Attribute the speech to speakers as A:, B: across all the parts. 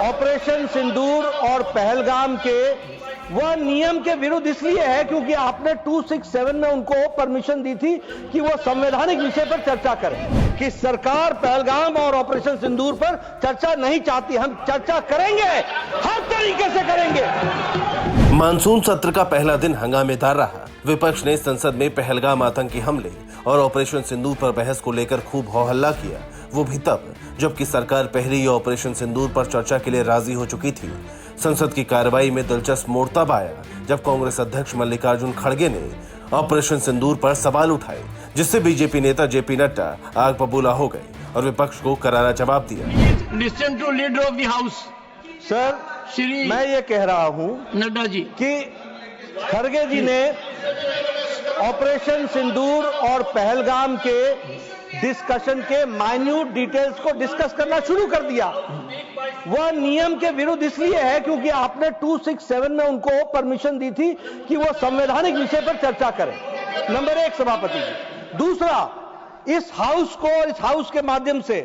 A: Operation सिंदूर और पहलगाम के वह नियम के विरुद्ध इसलिए है क्योंकि आपने 267 में उनको परमिशन दी थी कि वो संवैधानिक विषय पर चर्चा करें। कि सरकार पहलगाम और ऑपरेशन सिंदूर पर चर्चा नहीं चाहती, हम चर्चा करेंगे, हर तरीके से करेंगे।
B: मानसून सत्र का पहला दिन हंगामेदार रहा। विपक्ष ने संसद में पहलगाम आतंकी हमले और ऑपरेशन सिंदूर पर बहस को लेकर खूब हो हल्ला किया, वो भी तब जबकि सरकार पहले ही ऑपरेशन सिंदूर पर चर्चा के लिए राजी हो चुकी थी। संसद की कार्रवाई में दिलचस्प मोड़ तब आया जब कांग्रेस अध्यक्ष मल्लिकार्जुन खड़गे ने ऑपरेशन सिंदूर पर सवाल उठाए, जिससे बीजेपी नेता जेपी नड्डा आग बबूला हो गए और विपक्ष को करारा जवाब दिया।
C: Listen to leader of the house.
A: Sir,
C: Shri
A: मैं ये कह रहा हूं
C: नड्डा जी
A: कि खड़गे जी ने ऑपरेशन सिंदूर और पहलगाम के डिस्कशन के माइन्यूट डिटेल्स को डिस्कस करना शुरू कर दिया। वह नियम के विरुद्ध इसलिए है क्योंकि आपने 267 में उनको परमिशन दी थी कि वो संवैधानिक विषय पर चर्चा करें। नंबर एक, सभापति जी। दूसरा, इस हाउस के माध्यम से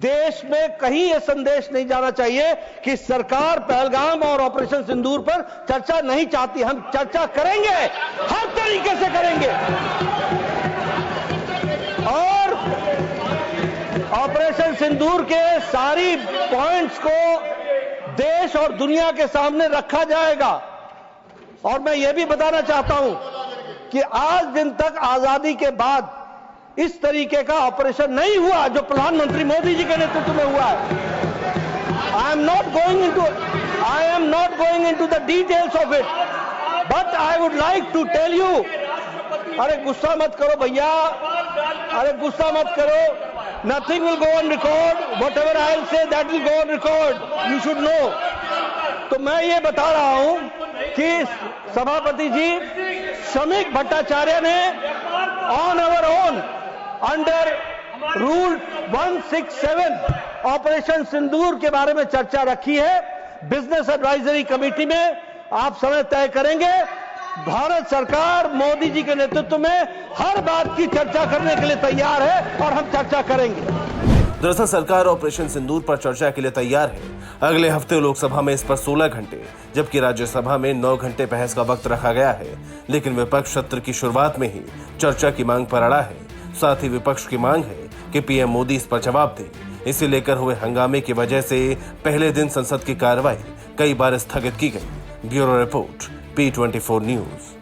A: देश में कहीं यह संदेश नहीं जाना चाहिए कि सरकार पहलगाम और ऑपरेशन सिंदूर पर चर्चा नहीं चाहती, हम चर्चा करेंगे, हर तरीके से करेंगे। और ऑपरेशन सिंदूर के सारी पॉइंट्स को देश और दुनिया के सामने रखा जाएगा। और मैं यह भी बताना चाहता हूं कि आज दिन तक आजादी के बाद इस तरीके का ऑपरेशन नहीं हुआ जो प्रधानमंत्री मोदी जी के नेतृत्व में हुआ है। I am not going into the details of it, but I would like to tell you. अरे गुस्सा मत करो भैया, अरे गुस्सा मत करो। Nothing will go on record, whatever I will say that will go on record, you should know. तो मैं ये बता रहा हूं कि सभापति जी श्रमिक भट्टाचार्य ने on our own under rule 167 operation Sindoor के बारे में चर्चा रखी है। बिजनेस एडवाइजरी कमेटी में आप समय तय करेंगे। भारत सरकार मोदी जी के नेतृत्व में हर बात की चर्चा करने के लिए तैयार है और हम चर्चा करेंगे।
B: दरअसल सरकार ऑपरेशन सिंदूर पर चर्चा के लिए तैयार है। अगले हफ्ते लोकसभा में इस पर 16 घंटे जबकि राज्यसभा में 9 घंटे बहस का वक्त रखा गया है। लेकिन विपक्ष सत्र की शुरुआत में ही चर्चा की मांग पर अड़ा है। साथ ही विपक्ष की मांग है कि पीएम मोदी इस पर जवाब दें। इसे लेकर हुए हंगामे की वजह से पहले दिन संसद की कार्रवाई कई बार स्थगित की गई। Bureau report, P24 news.